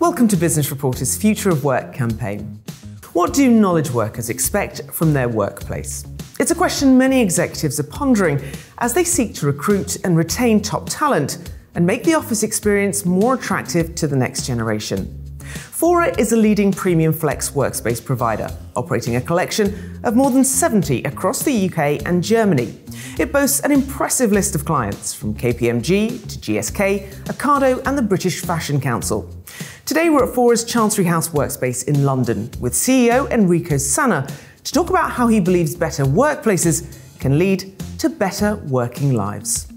Welcome to Business Reporter's Future of Work campaign. What do knowledge workers expect from their workplace? It's a question many executives are pondering as they seek to recruit and retain top talent and make the office experience more attractive to the next generation. Fora is a leading premium flex workspace provider, operating a collection of more than 70 across the UK and Germany. It boasts an impressive list of clients, from KPMG to GSK, Ocado and the British Fashion Council. Today we're at Fora's Chancery House workspace in London with CEO Enrico Sanna to talk about how he believes better workplaces can lead to better working lives.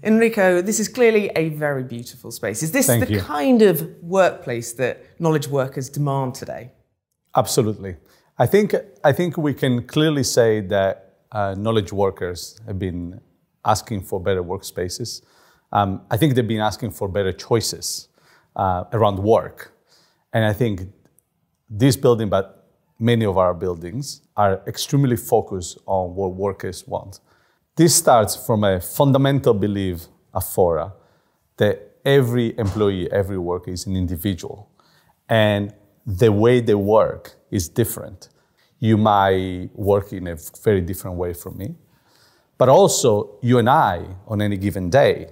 Enrico, this is clearly a very beautiful space. Is this the kind of workplace that knowledge workers demand today? Absolutely. I think we can clearly say that knowledge workers have been asking for better workspaces. I think they've been asking for better choices around work. And I think this building, but many of our buildings, are extremely focused on what workers want. This starts from a fundamental belief at Fora that every employee, every worker is an individual. And the way they work is different. You might work in a very different way from me. But also, you and I, on any given day,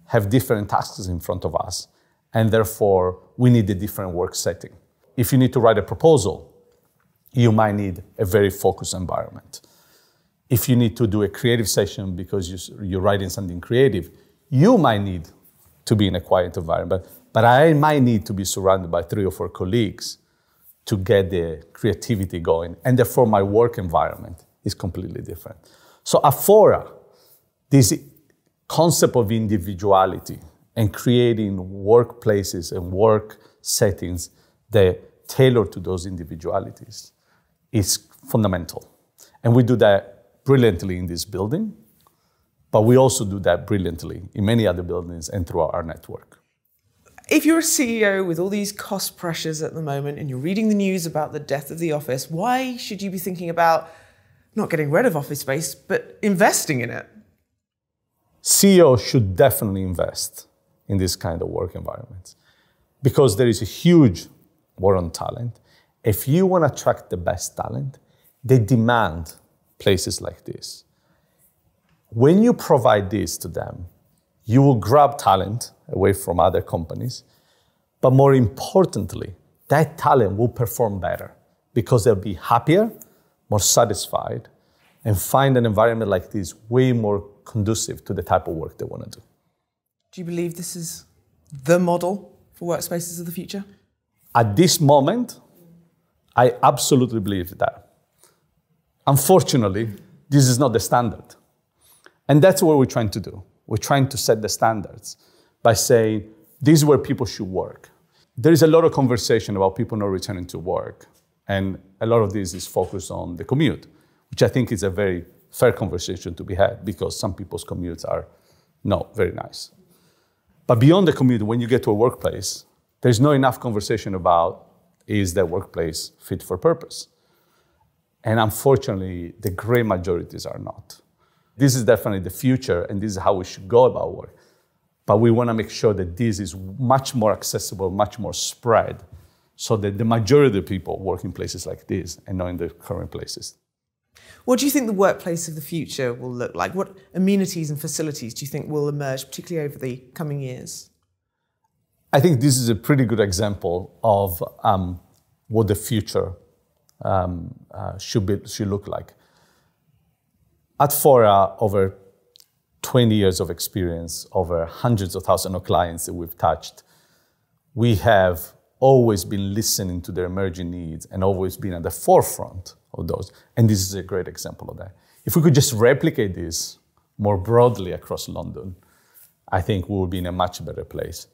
have different tasks in front of us. And therefore, we need a different work setting. If you need to write a proposal, you might need a very focused environment. If you need to do a creative session because you're writing something creative, you might need to be in a quiet environment. But I might need to be surrounded by 3 or 4 colleagues to get the creativity going. And therefore, my work environment is completely different. So at Fora, this concept of individuality and creating workplaces and work settings that tailor to those individualities is fundamental. And we do that brilliantly in this building, but we also do that brilliantly in many other buildings and throughout our network. If you're a CEO with all these cost pressures at the moment and you're reading the news about the death of the office, why should you be thinking about not getting rid of office space, but investing in it? CEOs should definitely invest in this kind of work environments because there is a huge war on talent. If you want to attract the best talent, they demand places like this. When you provide this to them, you will grab talent away from other companies, but more importantly, that talent will perform better because they'll be happier, more satisfied, and find an environment like this way more conducive to the type of work they want to do. Do you believe this is the model for workspaces of the future? At this moment, I absolutely believe that. Unfortunately, this is not the standard. And that's what we're trying to do. We're trying to set the standards by saying, this is where people should work. There is a lot of conversation about people not returning to work. And a lot of this is focused on the commute, which I think is a very fair conversation to be had because some people's commutes are not very nice. But beyond the commute, when you get to a workplace, there's not enough conversation about, is that workplace fit for purpose? And unfortunately, the great majorities are not. This is definitely the future, and this is how we should go about work. But we want to make sure that this is much more accessible, much more spread, so that the majority of people work in places like this and not in the current places. What do you think the workplace of the future will look like? What amenities and facilities do you think will emerge, particularly over the coming years? I think this is a pretty good example of what the future should look like. At Fora, over 20 years of experience, over hundreds of thousands of clients that we've touched, we have always been listening to their emerging needs and always been at the forefront of those. And this is a great example of that. If we could just replicate this more broadly across London, I think we would be in a much better place.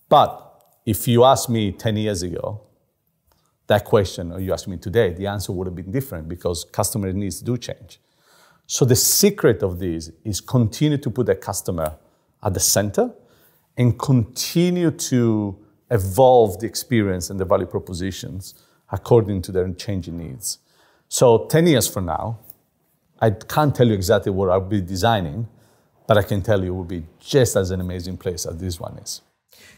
But if you asked me 10 years ago that question, or you asked me today, the answer would have been different because customer needs do change. So the secret of this is continue to put the customer at the center and continue to evolve the experience and the value propositions according to their changing needs. So 10 years from now, I can't tell you exactly what I'll be designing, but I can tell you it will be just as an amazing place as this one is.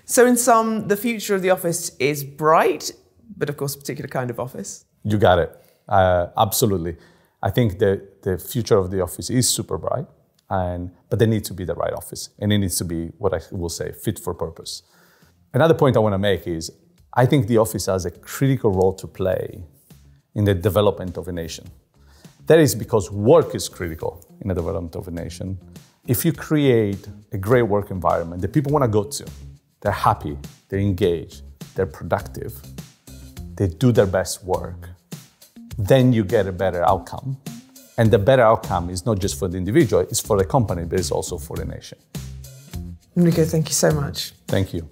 So in sum, the future of the office is bright, but of course a particular kind of office. You got it. Absolutely. I think the future of the office is super bright, but they need to be the right office. And it needs to be, what I will say, fit for purpose. Another point I want to make is, I think the office has a critical role to play in the development of a nation. That is because work is critical in the development of a nation. If you create a great work environment that people want to go to, they're happy, they're engaged, they're productive, they do their best work, then you get a better outcome. And the better outcome is not just for the individual, it's for the company, but it's also for the nation. Enrico, thank you so much. Thank you.